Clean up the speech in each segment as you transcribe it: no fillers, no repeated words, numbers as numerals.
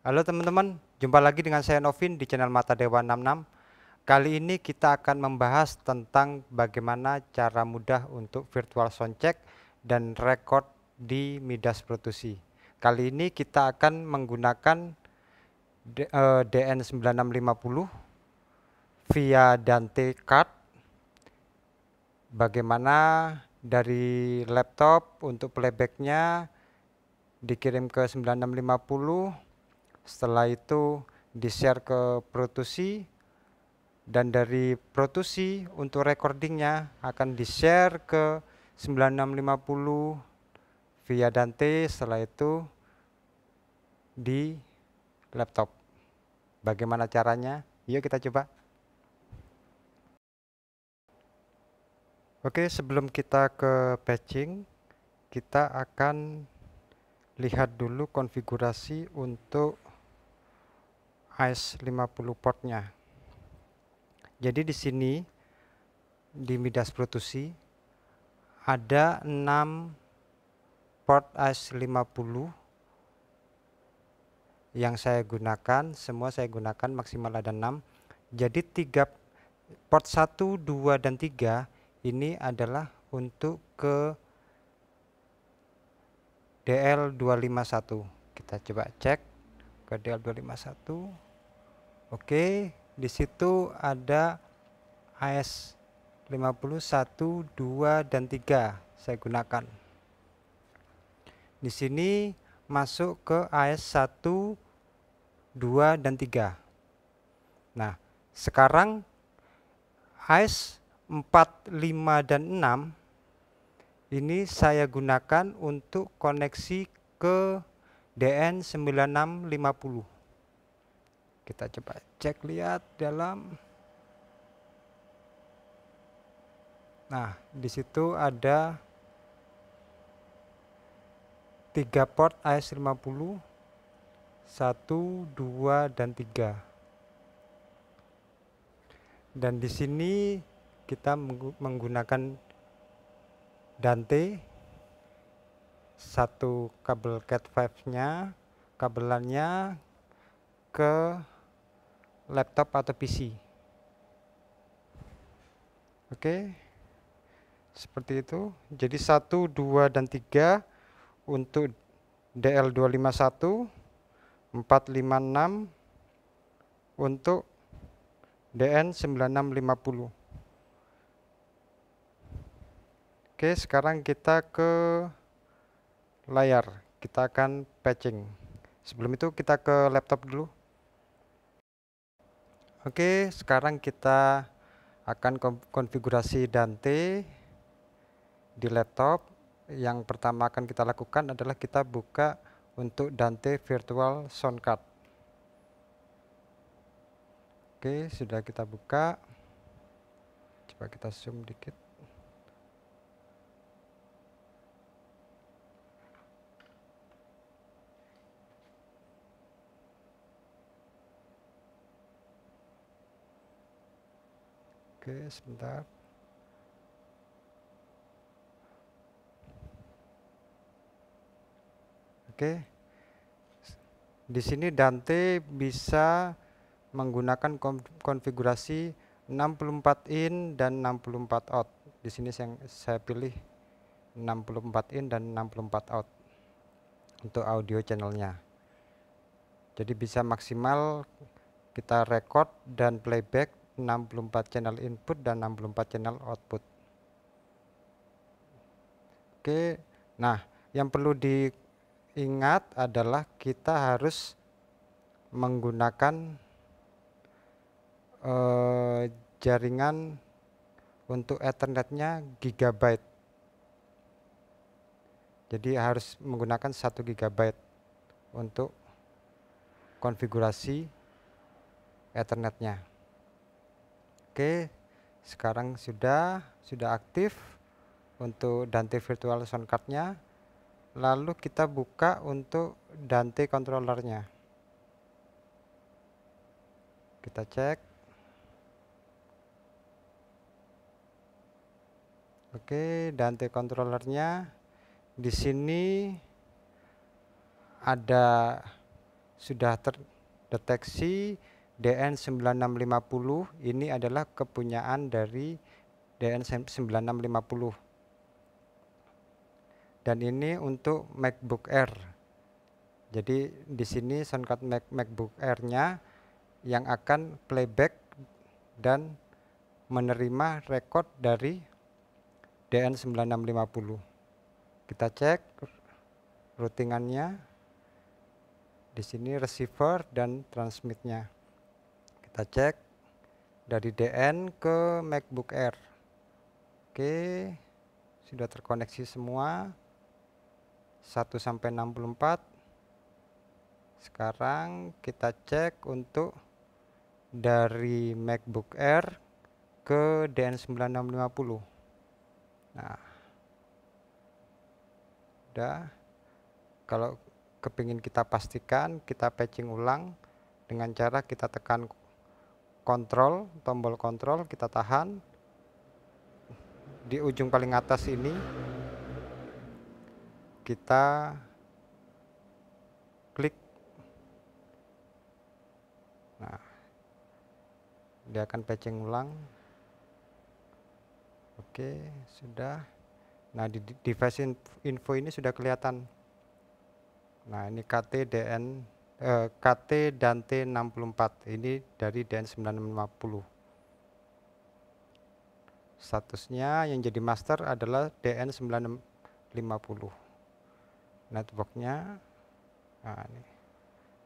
Halo teman-teman, jumpa lagi dengan saya Novin di channel Mata Dewa 66. Kali ini kita akan membahas tentang bagaimana cara mudah untuk virtual soundcheck dan record di Midas Pro 2 C. Kali ini kita akan menggunakan DN9650 via Dante Card. Bagaimana dari laptop untuk playbacknya dikirim ke 9650, setelah itu di-share ke Pro 2 C, dan dari Pro 2 C untuk recordingnya akan di-share ke 9650 via Dante, setelah itu di laptop. Bagaimana caranya? Yuk kita coba. Oke, sebelum kita ke patching, kita akan lihat dulu konfigurasi untuk AES50 portnya. Jadi di sini di Midas Pro 2 C ada 6 port AES50 yang saya gunakan, semua saya gunakan maksimal ada 6. Jadi 3 port 1, 2 dan 3 ini adalah untuk ke DL251. Kita coba cek ke DL251. Oke, di situ ada AES50 1, 2 dan 3 saya gunakan. Di sini masuk ke AES1, 2 dan 3. Nah, sekarang AES 4, 5 dan 6 ini saya gunakan untuk koneksi ke DN9650. Kita coba cek lihat dalam. Nah, di situ ada 3 port AES50, 1, 2 dan 3. Dan di sini kita menggunakan Dante, satu kabel Cat 5-nya, kabelannya ke laptop atau PC. Oke, seperti itu. Jadi 1, 2 dan 3 untuk DL251, 4, 5, 6 untuk DN9650. Oke, sekarang kita ke layar. Kita akan patching. Sebelum itu kita ke laptop dulu. Oke, sekarang kita akan konfigurasi Dante di laptop. Yang pertama akan kita lakukan adalah kita buka untuk Dante Virtual Soundcard. Oke, sudah kita buka. Coba kita zoom dikit. Oke, sebentar. Oke. Di sini Dante bisa menggunakan konfigurasi 64 in dan 64 out. Di sini saya pilih 64 in dan 64 out untuk audio channelnya. Jadi bisa maksimal kita record dan playback 64 channel input dan 64 channel output. Oke, nah yang perlu diingat adalah kita harus menggunakan jaringan untuk Ethernetnya gigabyte. Jadi harus menggunakan 1 GB untuk konfigurasi Ethernetnya. Oke, sekarang sudah aktif untuk Dante Virtual Soundcard-nya. Lalu kita buka untuk Dante controllernya. Kita cek. Oke, Dante controllernya di sini ada sudah terdeteksi DN9650 ini adalah kepunyaan dari DN9650, dan ini untuk MacBook Air. Jadi di sini soundcard MacBook Air-nya yang akan playback dan menerima record dari DN9650. Kita cek routingannya. Di sini receiver dan transmitnya. Kita cek dari DN ke MacBook Air. Oke, sudah terkoneksi semua 1 sampai 64. Sekarang kita cek untuk dari MacBook Air ke DN9650. Nah, udah. Kalau kepingin kita pastikan, kita patching ulang dengan cara kita tekan kontrol, tombol kontrol, kita tahan di ujung paling atas ini, kita klik. Nah, dia akan patching ulang. Oke, sudah. Nah, di device info ini sudah kelihatan. Nah, ini KT dan T64 ini dari DN9650. Statusnya yang jadi master adalah DN9650. Networknya, nah ini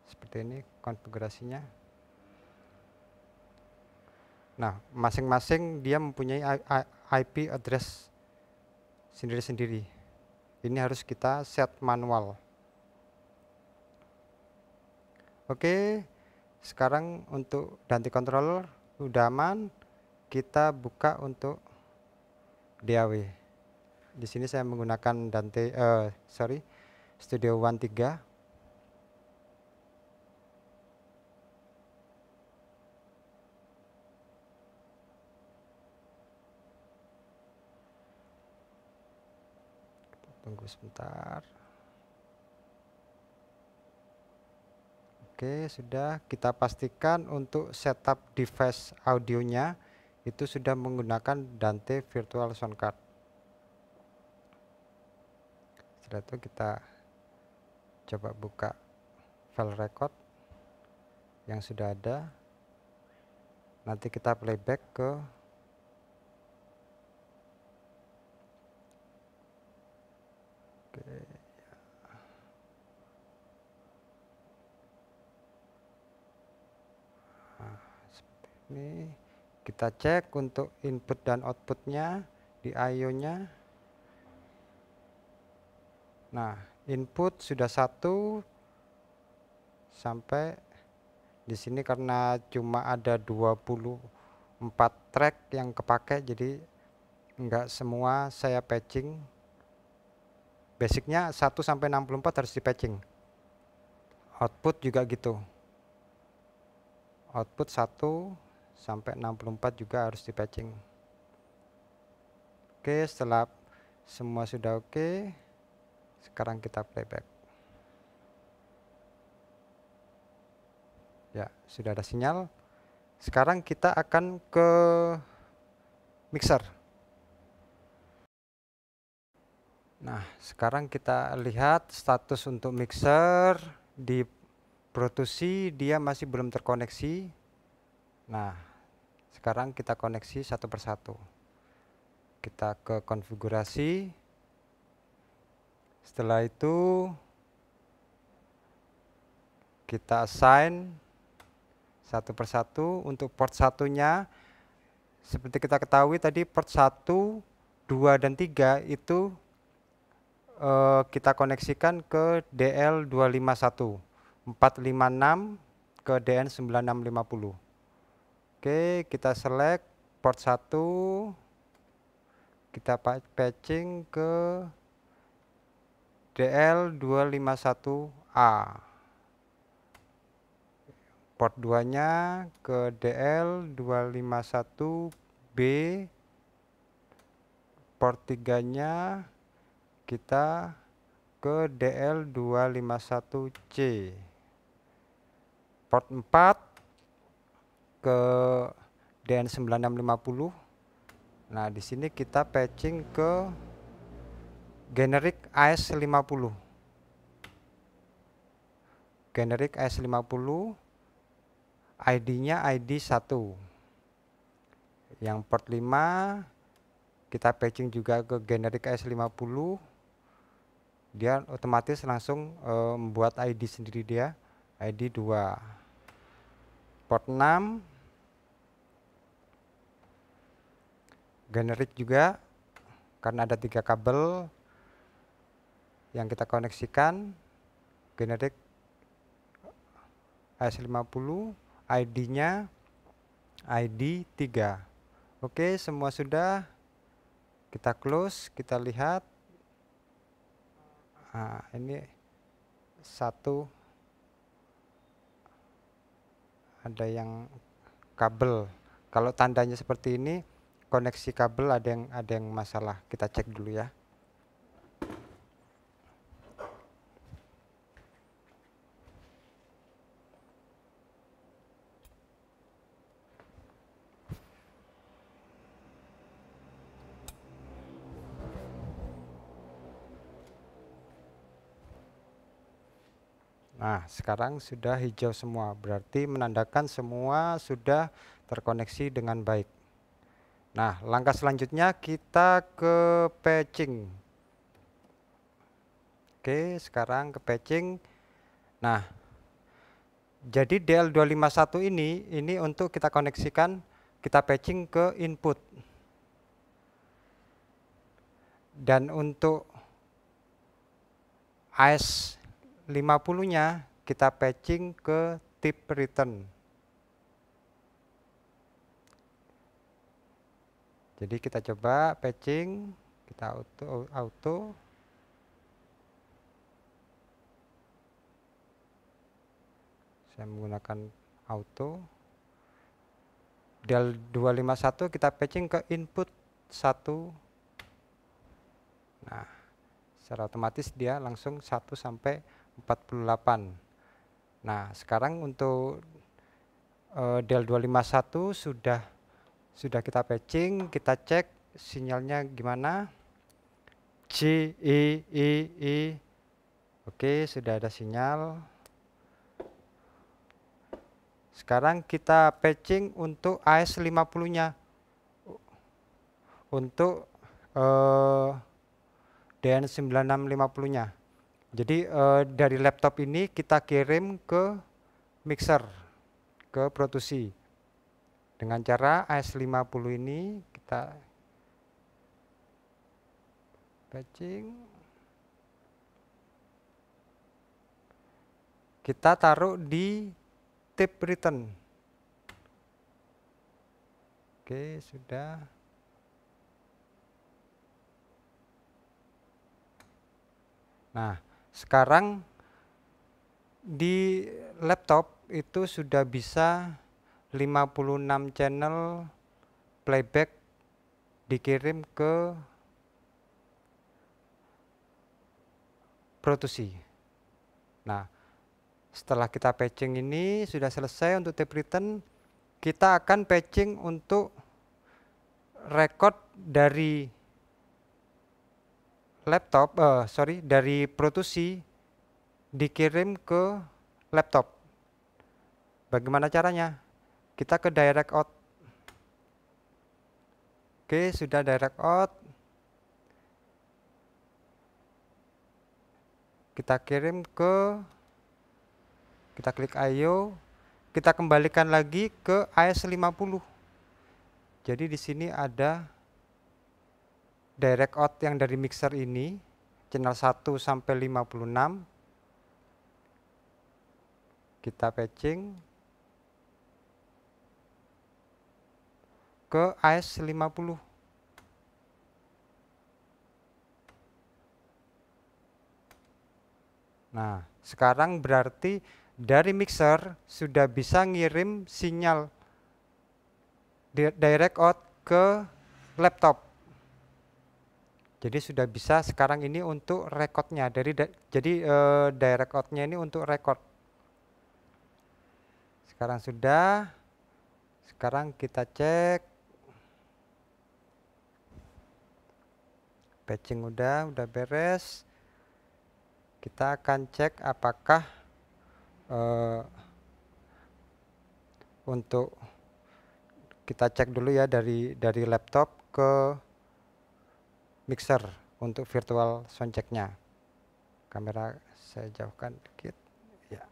seperti ini konfigurasinya. Nah, masing-masing dia mempunyai IP address sendiri-sendiri. Ini harus kita set manual. Oke, sekarang untuk Dante controller udah aman. Kita buka untuk DAW. Di sini saya menggunakan Studio One 3. Tunggu sebentar. Oke, sudah. Kita pastikan untuk setup device audionya itu sudah menggunakan Dante Virtual Soundcard. Setelah itu kita coba buka file record yang sudah ada. Nanti kita playback ke ini. Kita cek untuk input dan outputnya di I/O-nya. Nah, input sudah 1 sampai di sini karena cuma ada 24 track yang kepake, jadi enggak semua saya patching. Basicnya 1 sampai 64 harus di patching. Output juga gitu. Output 1 sampai 64 juga harus di patching. Oke, setelah semua sudah oke, sekarang kita playback. Ya, sudah ada sinyal. Sekarang kita akan ke mixer. Nah, sekarang kita lihat status untuk mixer di Pro 2C dia masih belum terkoneksi. Nah, sekarang kita koneksi satu persatu. Kita ke konfigurasi. Setelah itu kita assign satu persatu. Untuk port satunya, seperti kita ketahui tadi port 1, 2, dan 3 itu kita koneksikan ke DL251, 456 ke DN9650. Oke, kita select port 1, kita patching ke DL251A. Port 2-nya ke DL251B. Port 3-nya kita ke DL251C. port 4 ke DN9650. Nah, di sini kita patching ke generic AS50. Generic AS50, ID-nya ID 1. Yang port 5 kita patching juga ke generic AS50. Dia otomatis langsung membuat ID sendiri dia, ID 2. Port 6 generic juga, karena ada 3 kabel yang kita koneksikan. Generic AS50, ID-nya ID 3. Oke, semua sudah. Kita close, kita lihat. Nah, ini satu ada yang kabel. Kalau tandanya seperti ini, koneksi kabel ada yang masalah. Kita cek dulu ya. Nah, sekarang sudah hijau semua, berarti menandakan semua sudah terkoneksi dengan baik. Nah, langkah selanjutnya kita ke patching. Oke, sekarang ke patching. Nah, jadi DL251 ini untuk kita koneksikan, kita patching ke input. Dan untuk AS50-nya kita patching ke tip return. Jadi kita coba patching, kita auto. Saya menggunakan auto. Del 251 kita patching ke input 1. Nah, secara otomatis dia langsung 1 sampai 48. Nah, sekarang untuk Del 251 sudah kita patching, kita cek sinyalnya gimana. C, E, E, E. Oke, sudah ada sinyal. Sekarang kita patching untuk AS50-nya. Untuk DN9650-nya. Jadi dari laptop ini kita kirim ke mixer, ke produksi. Dengan cara AS50 ini kita patching. Kita taruh di tip return. Oke, sudah. Nah, sekarang di laptop itu sudah bisa 56 channel playback dikirim ke produksi. Nah, setelah kita patching ini sudah selesai untuk tip return, kita akan patching untuk record dari laptop, dari produksi dikirim ke laptop. Bagaimana caranya? Kita ke direct out. Oke, sudah direct out. Kita kirim kita klik IO, kita kembalikan lagi ke AS50. Jadi di sini ada direct out yang dari mixer ini, channel 1 sampai 56. Kita patching ke AS50. Nah, sekarang berarti dari mixer sudah bisa ngirim sinyal direct out ke laptop. Jadi sudah bisa sekarang ini untuk recordnya. Jadi direct outnya ini untuk record. Sekarang sudah. Sekarang kita cek. Patching udah beres. Kita akan cek apakah untuk kita cek dulu ya dari laptop ke mixer untuk virtual soundchecknya. Kamera saya jauhkan dikit. Ya.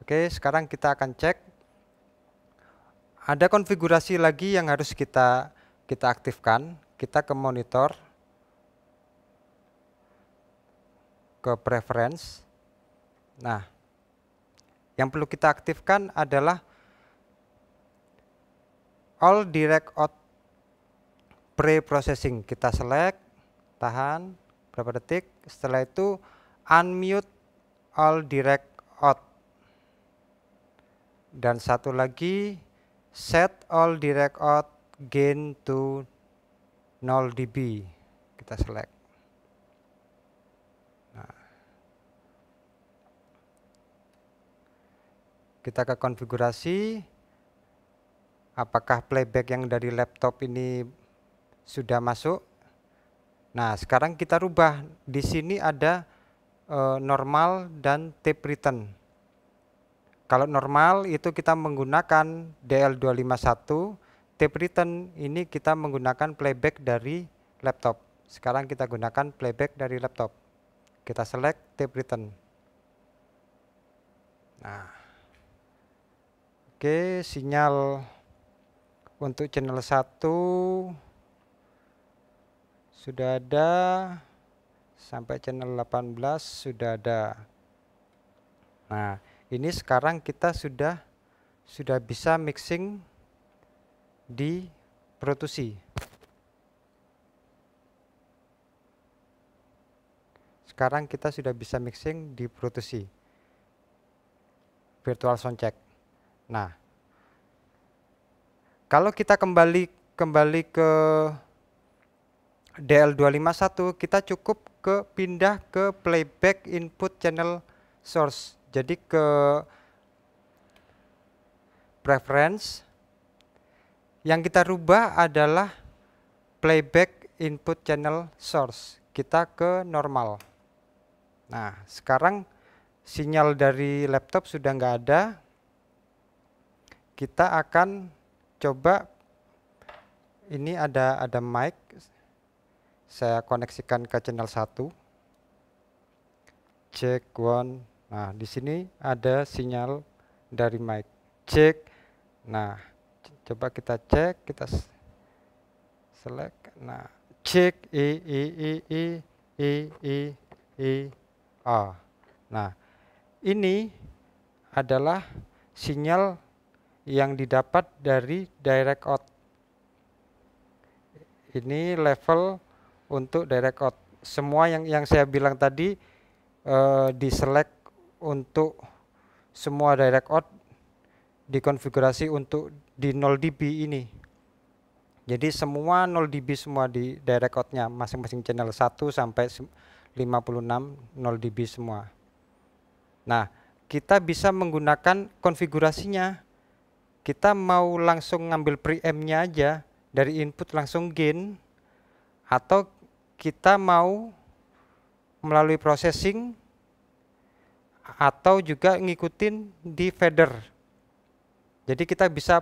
Oke, sekarang kita akan cek. Ada konfigurasi lagi yang harus kita aktifkan. Kita ke monitor, ke preference. Nah, yang perlu kita aktifkan adalah all direct out pre-processing. Kita select, tahan berapa detik. Setelah itu unmute all direct out. Dan satu lagi, set all direct out gain to 0 dB. Kita select. Nah. Kita ke konfigurasi. Apakah playback yang dari laptop ini sudah masuk? Nah, sekarang kita rubah. Di sini ada normal dan tape return. Kalau normal itu kita menggunakan DL251, tape return ini kita menggunakan playback dari laptop. Sekarang kita gunakan playback dari laptop. Kita select tape return. Nah, oke, sinyal untuk channel 1 sudah ada, sampai channel 18 sudah ada. Nah, ini sekarang kita sudah bisa mixing di Pro 2C. Sekarang kita sudah bisa mixing di Pro 2C. Virtual Soundcheck. Nah, kalau kita kembali ke DL251, kita cukup pindah ke playback input channel source. Jadi ke preference, yang kita rubah adalah playback input channel source. Kita ke normal. Nah, sekarang sinyal dari laptop sudah nggak ada. Kita akan coba, ini ada mic. Saya koneksikan ke channel 1. Check one. Nah, di sini ada sinyal dari mic. Cek. Nah, coba kita cek, kita select. Nah, cek A. Nah, ini adalah sinyal yang didapat dari direct out. Ini level untuk direct out. Semua yang saya bilang tadi di select untuk semua direct out, dikonfigurasi untuk di 0 dB ini. Jadi semua 0 dB semua di direct outnya, masing-masing channel 1 sampai 56 0 dB semua. Nah, kita bisa menggunakan konfigurasinya. Kita mau langsung ngambil preamp-nya aja, dari input langsung gain, atau kita mau melalui processing, atau juga ngikutin di fader. Jadi kita bisa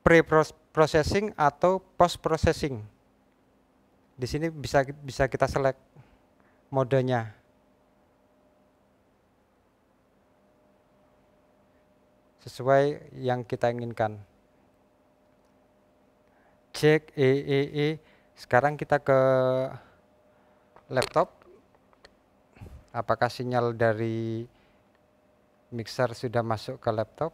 pre-processing atau post-processing. Di sini bisa kita select modenya. Sesuai yang kita inginkan. Cek Sekarang kita ke laptop. Apakah sinyal dari mixer sudah masuk ke laptop?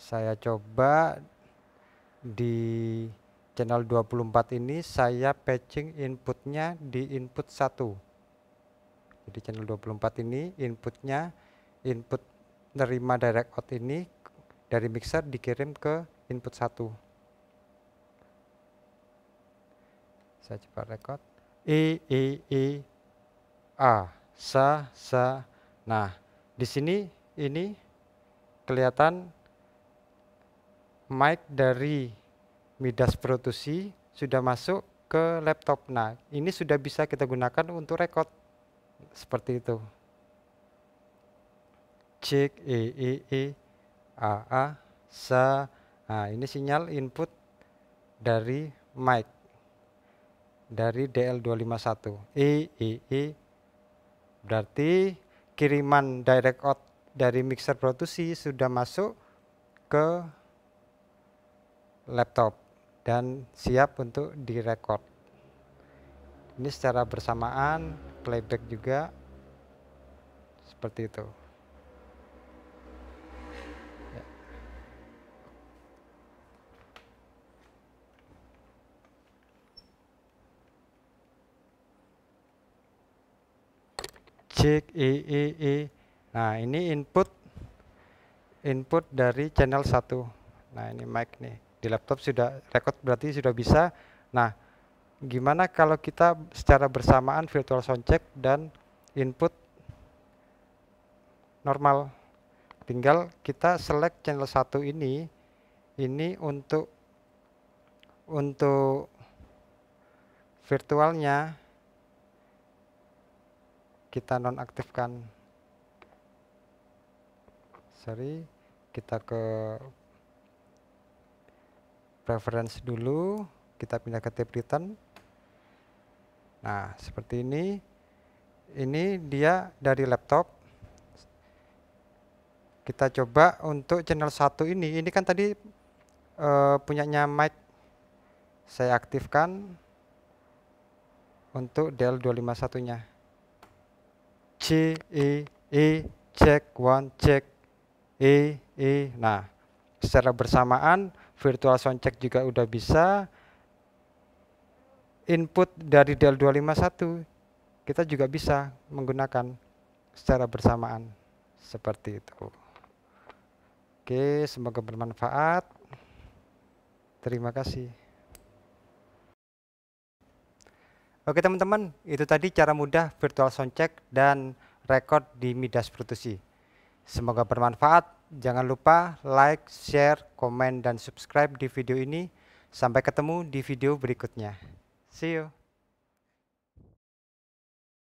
Saya coba di channel 24 ini saya patching inputnya di input 1. Jadi channel 24 ini inputnya, input nerima direct out ini dari mixer dikirim ke input 1. Saya coba record A sa. Nah, di sini ini kelihatan mic dari Midas Pro 2C sudah masuk ke laptop. Nah, ini sudah bisa kita gunakan untuk record seperti itu. Cek A sa. Nah, ini sinyal input dari mic dari DL251 berarti kiriman direct out dari mixer Pro 2C sudah masuk ke laptop dan siap untuk direkod. Ini secara bersamaan, playback juga seperti itu. Cek Nah, ini input dari channel 1. Nah, ini mic nih. Di laptop sudah record berarti sudah bisa. Nah, gimana kalau kita secara bersamaan virtual soundcheck dan input normal? Tinggal kita select channel 1 ini untuk virtualnya kita nonaktifkan. Kita ke preference dulu, kita pindah ke tab return. Nah, seperti ini. Ini dia dari laptop. Kita coba untuk channel 1 ini kan tadi punyanya mic. Saya aktifkan untuk DL251-nya. Check 1 check Nah, secara bersamaan virtual soundcheck juga udah bisa. Input dari DL251 kita juga bisa menggunakan secara bersamaan seperti itu. Oke, semoga bermanfaat. Terima kasih. Oke teman-teman, itu tadi cara mudah virtual soundcheck dan record di Midas Pro 2C. Semoga bermanfaat. Jangan lupa like, share, komen, dan subscribe di video ini. Sampai ketemu di video berikutnya. See you.